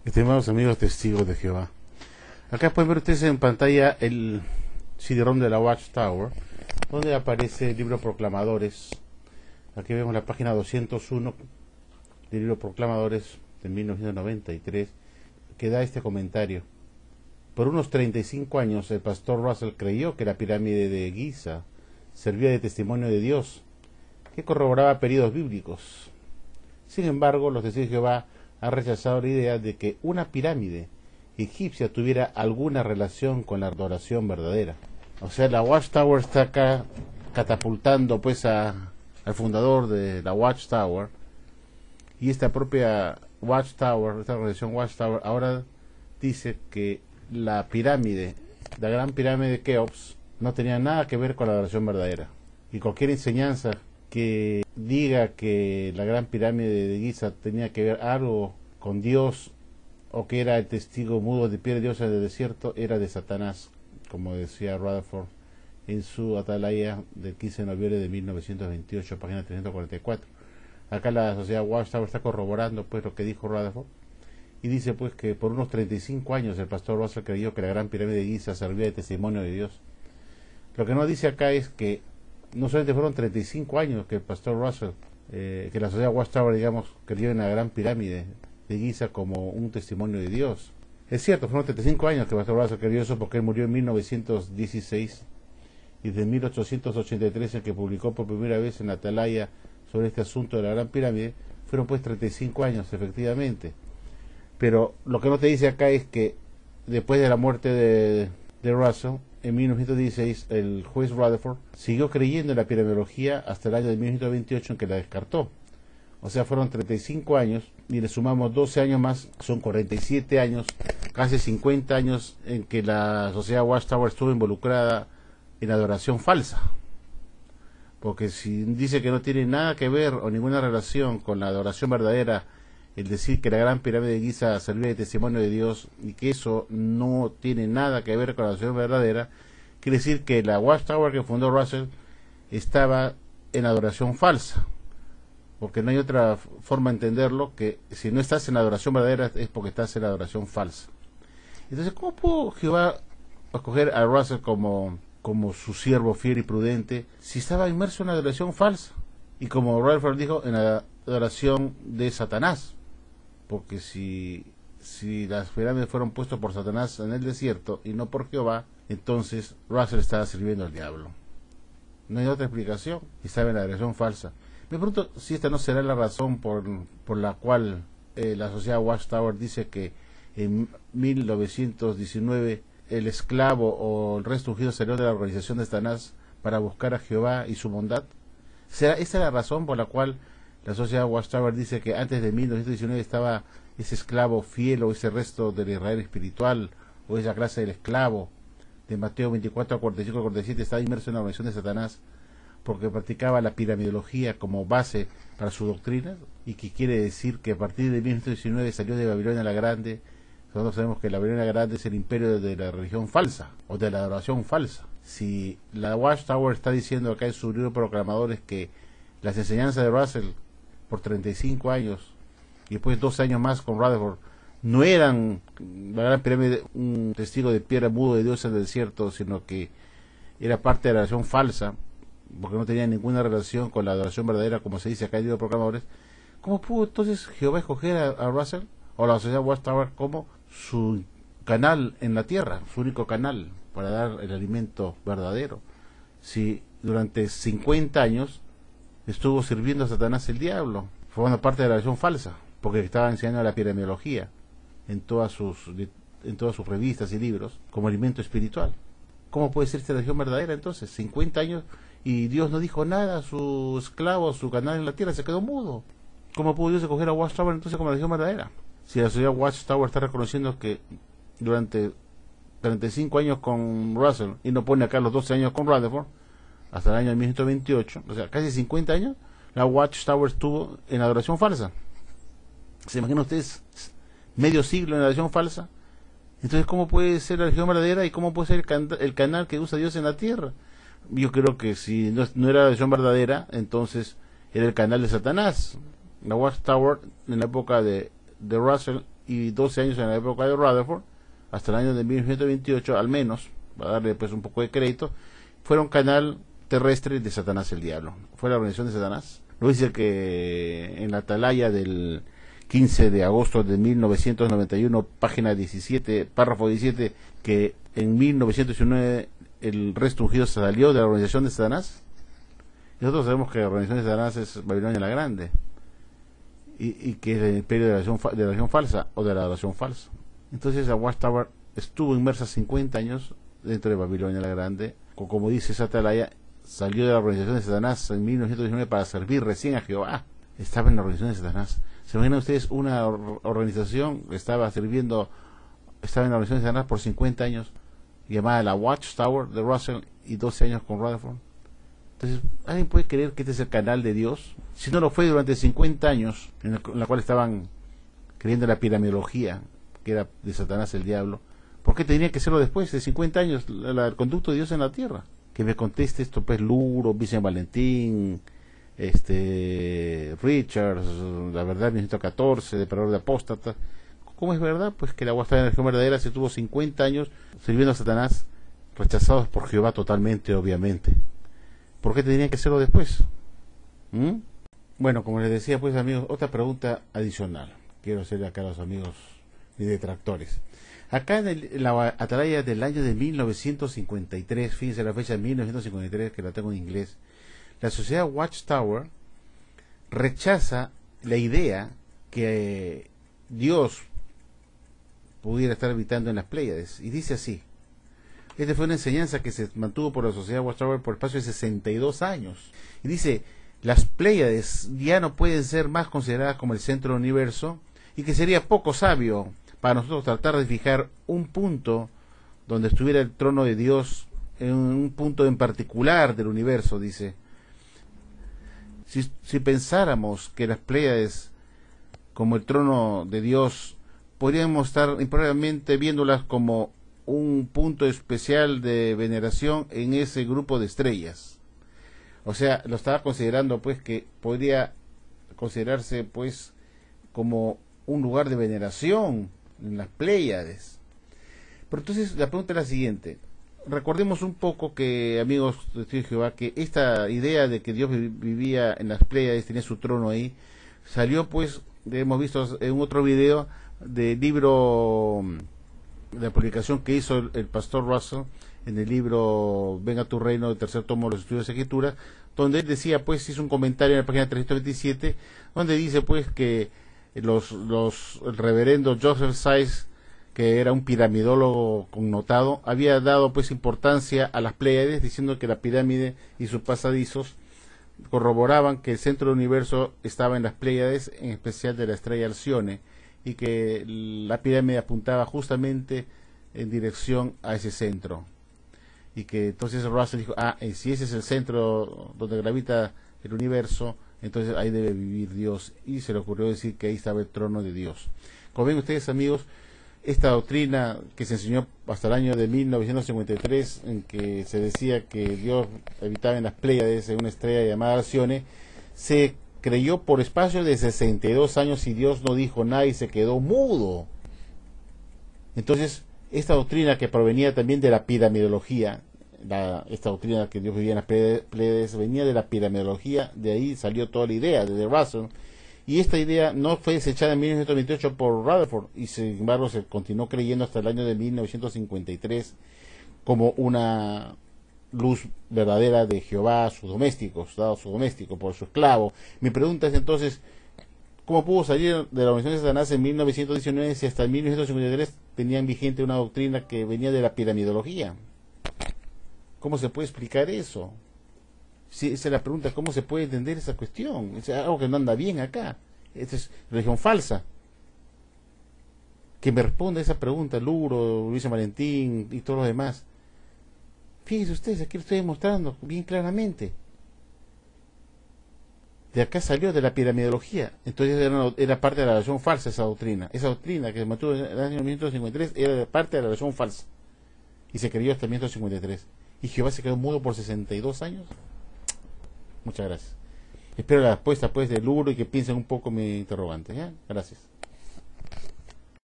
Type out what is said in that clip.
Estimados amigos testigos de Jehová, acá pueden ver ustedes en pantalla el CD-ROM de la Watchtower, donde aparece el libro Proclamadores. Aquí vemos la página 201 del libro Proclamadores de 1993, que da este comentario. Por unos 35 años el pastor Russell creyó que la pirámide de Giza servía de testimonio de Dios, que corroboraba periodos bíblicos. Sin embargo, los testigos de Jehová han rechazado la idea de que una pirámide egipcia tuviera alguna relación con la adoración verdadera. O sea, la Watchtower está acá catapultando pues al fundador de la Watchtower, y esta propia Watchtower, esta organización Watchtower, ahora dice que la pirámide, la gran pirámide de Keops, no tenía nada que ver con la adoración verdadera. Y cualquier enseñanza que diga que la gran pirámide de Giza tenía que ver algo con Dios, o que era el testigo mudo de piedra de Dios en el desierto, era de Satanás, como decía Rutherford en su atalaya del 15 de noviembre de 1928, página 344. Acá la sociedad Watchtower está corroborando pues lo que dijo Rutherford, y dice pues que por unos 35 años el pastor Russell creyó que la gran pirámide de Giza servía de testimonio de Dios. Lo que no dice acá es que no solamente fueron 35 años que el pastor Russell, que la sociedad Watchtower, digamos, creyó en la gran pirámide de Giza como un testimonio de Dios. Es cierto, fueron 35 años que el pastor Russell creyó eso, porque él murió en 1916, y desde 1883, en que publicó por primera vez en la atalaya sobre este asunto de la gran pirámide, fueron pues 35 años, efectivamente. Pero lo que no te dice acá es que después de la muerte de Russell, en 1916, el juez Rutherford siguió creyendo en la piramidología hasta el año de 1928, en que la descartó. O sea, fueron 35 años, y le sumamos 12 años más, son 47 años, casi 50 años en que la sociedad Watchtower estuvo involucrada en adoración falsa. Porque si dice que no tiene nada que ver o ninguna relación con la adoración verdadera, el decir que la gran pirámide de Giza servía de testimonio de Dios, y que eso no tiene nada que ver con la adoración verdadera, quiere decir que la Watchtower que fundó Russell estaba en adoración falsa. Porque no hay otra forma de entenderlo, que si no estás en la adoración verdadera es porque estás en la adoración falsa. Entonces, ¿cómo pudo Jehová escoger a Russell como su siervo fiel y prudente si estaba inmerso en la adoración falsa? Y como Rutherford dijo, en la adoración de Satanás. Porque si las pirámides fueron puestas por Satanás en el desierto y no por Jehová, entonces Russell estaba sirviendo al diablo. No hay otra explicación. Estaba en la adoración falsa. Me pregunto si esta no será la razón por la cual la sociedad Watchtower dice que en 1919 el esclavo o el resto ungido salió de la organización de Satanás para buscar a Jehová y su bondad. ¿Será esta la razón por la cual la sociedad Watchtower dice que antes de 1919 estaba ese esclavo fiel, o ese resto del Israel espiritual, o esa clase del esclavo de Mateo 24 a 45 a 47 estaba inmerso en la organización de Satanás porque practicaba la piramidología como base para su doctrina? Y que quiere decir que a partir de 1919 salió de Babilonia la Grande. Nosotros sabemos que la Babilonia Grande es el imperio de la religión falsa, o de la adoración falsa. Si la Watchtower está diciendo acá en su libro Proclamadores que las enseñanzas de Russell por 35 años, y después 12 años más con Rutherford, no eran la gran pirámide un testigo de piedra mudo de Dios en el desierto, sino que era parte de la adoración falsa, porque no tenía ninguna relación con la adoración verdadera, como se dice acá en el libro Proclamadores, ¿cómo pudo entonces Jehová escoger a Russell o la sociedad Watchtower como su canal en la tierra, su único canal para dar el alimento verdadero, si durante 50 años estuvo sirviendo a Satanás el diablo, formando parte de la religión falsa, porque estaba enseñando la piramidología en todas sus revistas y libros como alimento espiritual? ¿Cómo puede ser esta religión verdadera entonces? 50 años y Dios no dijo nada a su esclavo, a su canal en la tierra, se quedó mudo. ¿Cómo pudo Dios escoger a Watchtower entonces como religión verdadera? Si la sociedad Watchtower está reconociendo que durante 35 años con Russell, y no pone acá los 12 años con Rutherford, hasta el año 1928, o sea, casi 50 años, la Watchtower estuvo en adoración falsa. ¿Se imaginan ustedes medio siglo en adoración falsa? Entonces, ¿cómo puede ser la religión verdadera y cómo puede ser el canal que usa Dios en la tierra? Yo creo que si no era la religión verdadera, entonces era el canal de Satanás. La Watchtower, en la época de Russell, y 12 años en la época de Rutherford, hasta el año de 1928 al menos, para darle pues un poco de crédito, fueron canal terrestre de Satanás el Diablo. Fue la organización de Satanás. Lo dice que en la atalaya del 15 de agosto de 1991, página 17, párrafo 17, que en 1919 el resto ungido salió de la organización de Satanás. Nosotros sabemos que la organización de Satanás es Babilonia la Grande, y que es el imperio de la religión falsa o de la adoración falsa. Entonces la Watchtower estuvo inmersa 50 años dentro de Babilonia la Grande. Como dice esa atalaya, salió de la organización de Satanás en 1919 para servir recién a Jehová. Estaba en la organización de Satanás. ¿Se imaginan ustedes una organización que estaba en la organización de Satanás por 50 años, llamada la Watchtower de Russell, y 12 años con Rutherford? Entonces, ¿alguien puede creer que este es el canal de Dios? Si no lo fue durante 50 años, en la cual estaban creyendo la piramidología, que era de Satanás el Diablo, ¿por qué tenía que serlo después de 50 años, el conducto de Dios en la tierra? Que me conteste esto, pues, Luro, Vicente Valentín, Richards, la verdad, 1914, Depredador de Apóstata. ¿Cómo es verdad? Pues que la Watchtower de la religión verdadera se tuvo 50 años sirviendo a Satanás, rechazados por Jehová totalmente, obviamente. ¿Por qué tendrían que hacerlo después? Bueno, como les decía, pues, amigos, otra pregunta adicional. Quiero hacerle acá a los amigos y detractores. Acá en la atalaya del año de 1953, fíjense la fecha de 1953, que la tengo en inglés, la sociedad Watchtower rechaza la idea que Dios pudiera estar habitando en las Pléyades, y dice así. Esta fue una enseñanza que se mantuvo por la sociedad Watchtower por espacio de 62 años. Y dice, las Pléyades ya no pueden ser más consideradas como el centro del universo, y que sería poco sabio para nosotros tratar de fijar un punto donde estuviera el trono de Dios, en un punto en particular del universo, dice. Si pensáramos que las Pléyades como el trono de Dios, podríamos estar improbablemente viéndolas como un punto especial de veneración en ese grupo de estrellas. O sea, lo estaba considerando, pues, que podría considerarse, pues, como un lugar de veneración en las Pléyades. Pero entonces la pregunta es la siguiente. Recordemos un poco que, amigos de Testigos de Jehová, que esta idea de que Dios vivía en las Pléyades, tenía su trono ahí, salió, pues, hemos visto en otro video del libro, de la publicación que hizo el pastor Russell en el libro Venga tu reino, del tercer tomo de los estudios de escritura, donde él decía, pues, hizo un comentario en la página 327, donde dice, pues, que el reverendo Joseph Sykes, que era un piramidólogo connotado, había dado, pues, importancia a las Pléyades, diciendo que la pirámide y sus pasadizos corroboraban que el centro del universo estaba en las Pléyades, en especial de la estrella Alcione, y que la pirámide apuntaba justamente en dirección a ese centro. Y que entonces Russell dijo, si ese es el centro donde gravita el universo, entonces ahí debe vivir Dios, y se le ocurrió decir que ahí estaba el trono de Dios. Como ven ustedes, amigos, esta doctrina que se enseñó hasta el año de 1953, en que se decía que Dios habitaba en las Pléyades, en una estrella llamada Alcione, se creyó por espacio de 62 años y Dios no dijo nada y se quedó mudo. Entonces, esta doctrina, que provenía también de la piramidología, esta doctrina que Dios vivía en las Pléyades, venía de la piramidología, de ahí salió toda la idea, de Russell, y esta idea no fue desechada en 1928 por Rutherford, y sin embargo se continuó creyendo hasta el año de 1953 como una luz verdadera de Jehová a sus domésticos, dado a su doméstico por su esclavo. Mi pregunta es entonces, ¿cómo pudo salir de la organización de Satanás en 1919 si hasta 1953 tenían vigente una doctrina que venía de la piramidología? ¿Cómo se puede explicar eso? Si esa es la pregunta, ¿cómo se puede entender esa cuestión? Es algo que no anda bien acá. Esta es religión falsa. Que me responda esa pregunta Luro, Luis Valentín y todos los demás. Fíjense ustedes, aquí lo estoy demostrando bien claramente. De acá salió de la piramidología. Entonces era parte de la religión falsa esa doctrina. Esa doctrina que se mantuvo en el año 1953 era parte de la religión falsa. Y se creyó hasta 1953. Y Jehová se quedó mudo por 62 años. Muchas gracias. Espero la respuesta, pues, de Luro, y que piensen un poco mi interrogante. ¿Ya? Gracias.